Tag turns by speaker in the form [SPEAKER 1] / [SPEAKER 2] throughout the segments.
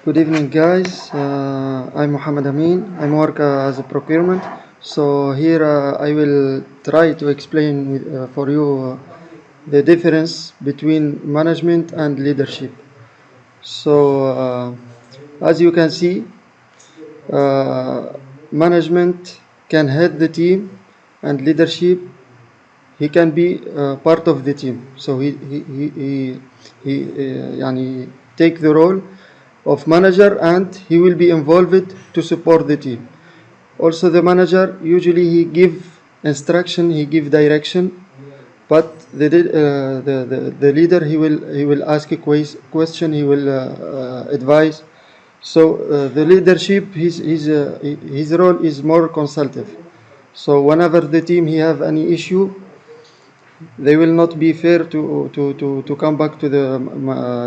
[SPEAKER 1] Good evening, guys. I'm Mohammed Amin. I'm work as a procurement. So here I will try to explain for you the difference between management and leadership. So as you can see, management can head the team, and leadership he can be part of the team. So he take the role of manager, and he will be involved to support the team. Also, the manager usually he give instruction, he give direction, but the leader he will ask a question, he will advise. So the leadership his role is more consultative. So whenever the team he have any issue, they will not be fair to come back to the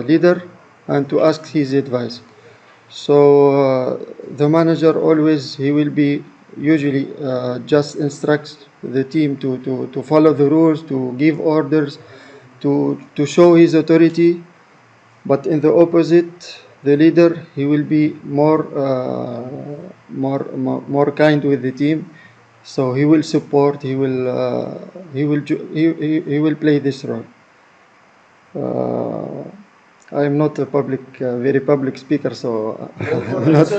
[SPEAKER 1] leader and to ask his advice. So the manager always he will be usually just instructs the team to follow the rules, to give orders, to show his authority. But in the opposite, the leader he will be more kind with the team. So he will support. He will play this role. I am not a very public speaker, so I'm not.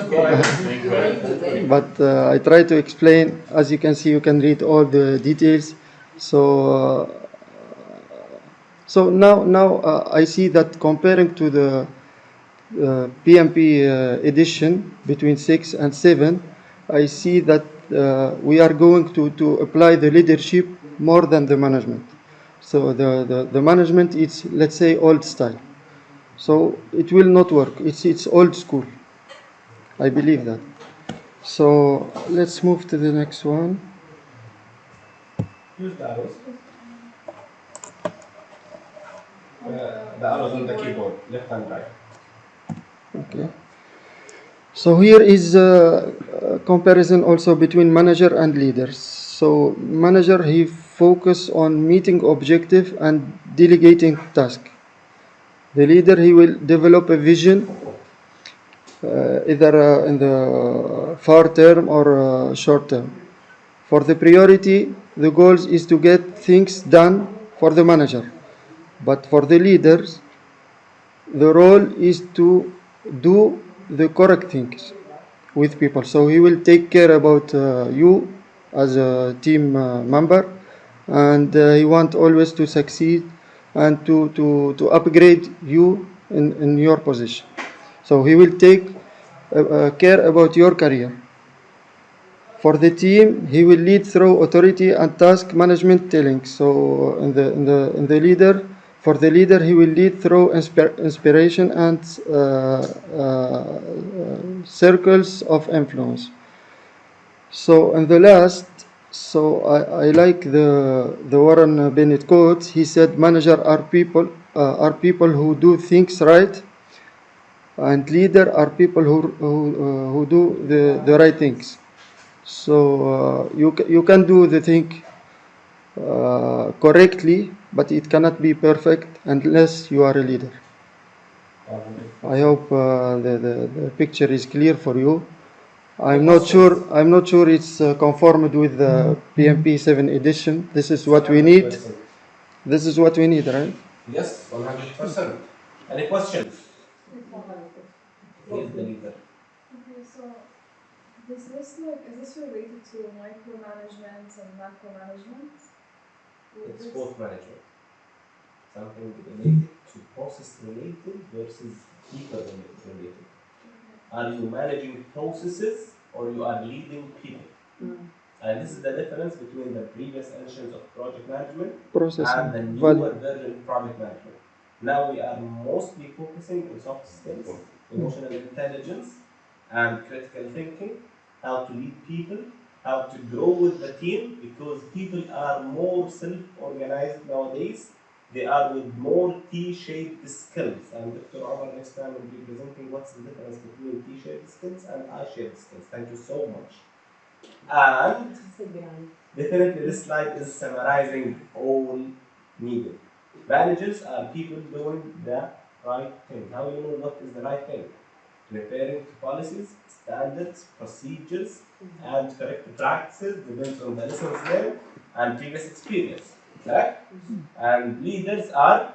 [SPEAKER 1] But I try to explain. As you can see, you can read all the details. So now I see that comparing to the PMP edition between 6 and 7, I see that we are going to apply the leadership more than the management. So the management is, let's say, old style. So it will not work. It's old school. I believe that. So let's move to the next one.
[SPEAKER 2] Use the arrows. The arrows on the keyboard, left and right.
[SPEAKER 1] Okay. So here is a comparison also between manager and leaders. So manager he focus on meeting objective and delegating task. The leader he will develop a vision either in the far term or short term. For the priority, the goals is to get things done for the manager. But for the leaders, the role is to do the correct things with people. So he will take care about you as a team member, and he want always to succeed and to upgrade you in your position. So he will take care about your career. For the team, he will lead through authority and task management telling. So in the leader, for the leader, he will lead through inspiration and circles of influence. So in the last, so I like the Warren Bennett quote. He said, "Manager are people who do things right, and leader are people who do the right things." So you can do the thing correctly, but it cannot be perfect unless you are a leader. I hope the picture is clear for you. I'm not sure it's conformed with the PMP 7 edition. This is what we need. This is what we need, right?
[SPEAKER 2] Yes, 100%. Any questions? He is the leader.
[SPEAKER 3] Okay, so is this related to micromanagement and macromanagement?
[SPEAKER 2] It's both management. Something related to process related versus people related. Are you managing processes or you are leading people? And this is the difference between the previous editions of project management and the newer version of project management. Now we are mostly focusing on soft skills, emotional intelligence, and critical thinking, how to lead people, how to grow with the team, because people are more self-organized nowadays. They are with more T-shaped skills. And Dr. Omar next time will be presenting what's the difference between T-shaped skills and I-shaped skills. Thank you so much. And definitely this slide is summarizing all needed. Managers are people doing the right thing. How do you know what is the right thing? referring to policies, standards, procedures, and correct practices depends on the lessons learned and previous experience. Correct? And leaders are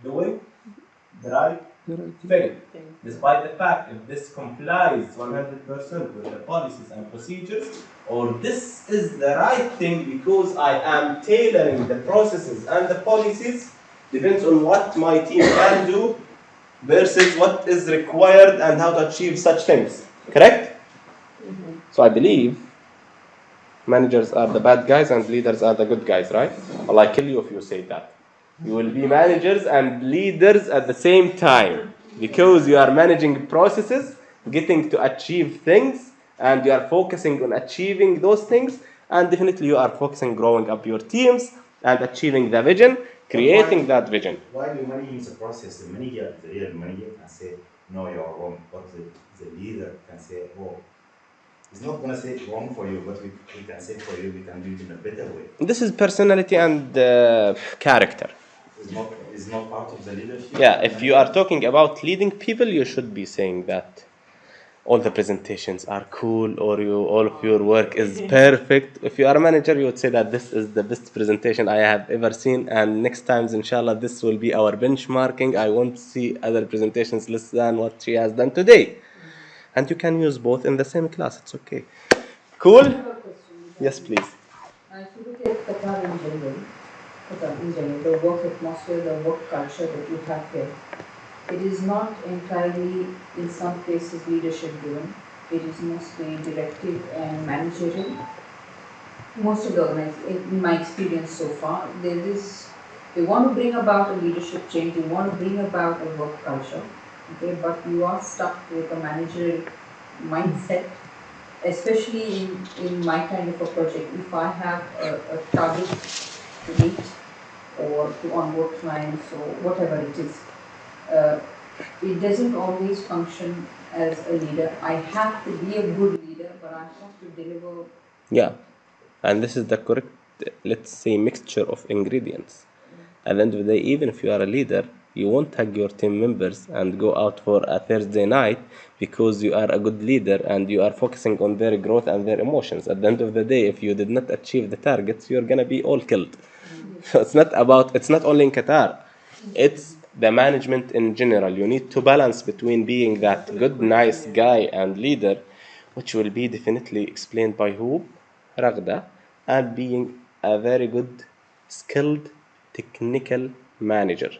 [SPEAKER 2] doing the right thing. Despite the fact if this complies 100% with the policies and procedures, or this is the right thing because I am tailoring the processes and the policies, depends on what my team can do versus what is required and how to achieve such things. Correct? So I believe managers are the bad guys and leaders are the good guys, right? Well, I kill you if you say that. You will be managers and leaders at the same time because you are managing processes, getting to achieve things, and you are focusing on achieving those things. And definitely, you are focusing growing up your teams and achieving the vision, creating that vision.
[SPEAKER 4] While you're managing the process, the manager, the real manager can say, no, you're wrong. But the leader can say, oh, it's not going to say wrong for you, but we can say for you, we can do it in a better way.
[SPEAKER 2] This is personality and character.
[SPEAKER 4] It's not part of the leadership.
[SPEAKER 2] Yeah, if you are talking about leading people, you should be saying that all the presentations are cool or all of your work is perfect. If you are a manager, you would say that this is the best presentation I have ever seen, and next times, inshallah, this will be our benchmarking. I want to see other presentations less than what she has done today. And you can use both in the same class. It's okay. Cool? Yes, please.
[SPEAKER 5] If you look at Qatar in general, the work atmosphere, the work culture that you have here, it is not entirely, in some cases, leadership driven. It is mostly directive and managerial. Most of the organizations, in my experience so far, they want to bring about a leadership change, they want to bring about a work culture, okay, but you are stuck with a managerial mindset, especially in my kind of a project. If I have a target to meet or to onboard clients or whatever it is, it doesn't always function as a leader. I have to be a good leader, but I have to deliver.
[SPEAKER 2] Yeah. And this is the correct, let's say, mixture of ingredients. At the end of the day, even if you are a leader, you won't hug your team members and go out for a Thursday night because you are a good leader and you are focusing on their growth and their emotions. At the end of the day, if you did not achieve the targets, you're gonna be all killed. So it's not only in Qatar, it's the management in general. You need to balance between being that good, nice guy and leader, which will be definitely explained by who? Ragda, and being a very good, skilled, technical manager.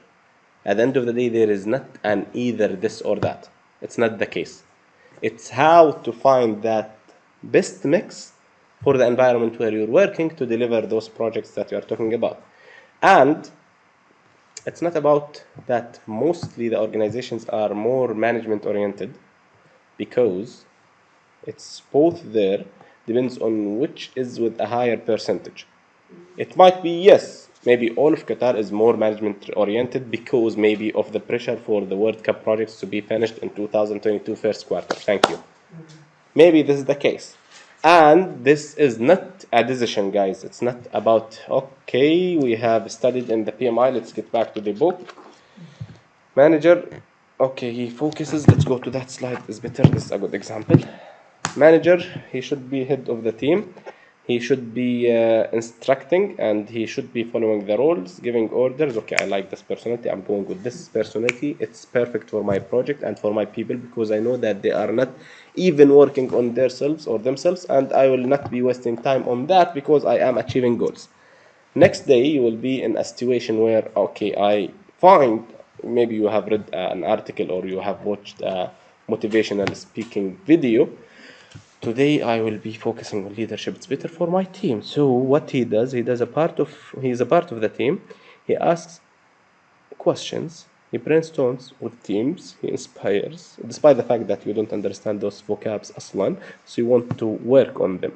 [SPEAKER 2] At the end of the day, there is not an either this or that. It's not the case. It's how to find that best mix for the environment where you're working to deliver those projects that you are talking about. And it's not about that mostly the organizations are more management oriented because it's both there, depends on which is with a higher percentage. It might be, yes, maybe all of Qatar is more management oriented because maybe of the pressure for the World Cup projects to be finished in 2022 first quarter. Thank you. Maybe this is the case. And this is not a decision, guys. It's not about, okay, we have studied in the PMI, let's get back to the book. Manager, okay, he focuses, let's go to that slide, is better, this is a good example. Manager, he should be head of the team. He should be instructing and he should be following the rules, giving orders. Okay, I like this personality. I'm going with this personality. It's perfect for my project and for my people because I know that they are not even working on themselves, and I will not be wasting time on that because I am achieving goals. Next day, you will be in a situation where, okay, I find maybe you have read an article or you have watched a motivational speaking video. Today I will be focusing on leadership. It's better for my team. So what he's a part of the team. He asks questions. He brainstorms with teams. He inspires, despite the fact that you don't understand those vocabs aslan. So you want to work on them.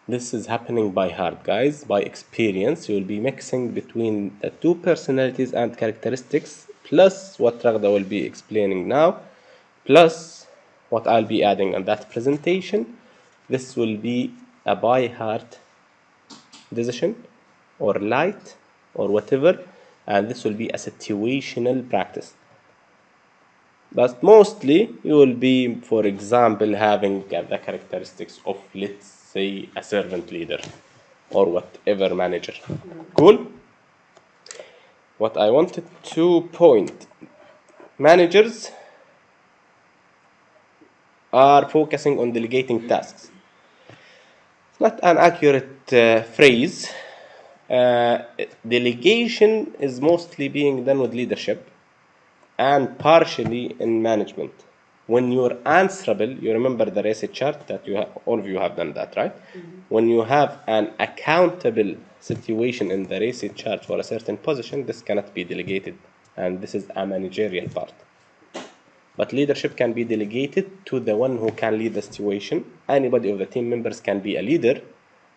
[SPEAKER 2] This is happening by heart, guys, by experience. You will be mixing between the two personalities and characteristics, plus what Ragda will be explaining now, plus what I'll be adding on that presentation. This will be a by heart decision or light or whatever, and this will be a situational practice. But mostly you will be, for example, having the characteristics of, let's say, a servant leader or whatever manager. Cool? What I wanted to point, managers are focusing on delegating tasks. It's not an accurate phrase. Delegation is mostly being done with leadership and partially in management. When you're answerable, you remember the RACI chart that all of you have done that, right? When you have an accountable situation in the RACI chart for a certain position, this cannot be delegated, and this is a managerial part. But leadership can be delegated to the one who can lead the situation. Anybody of the team members can be a leader,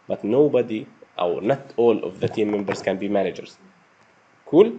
[SPEAKER 2] but nobody or not all of the team members can be managers. Cool?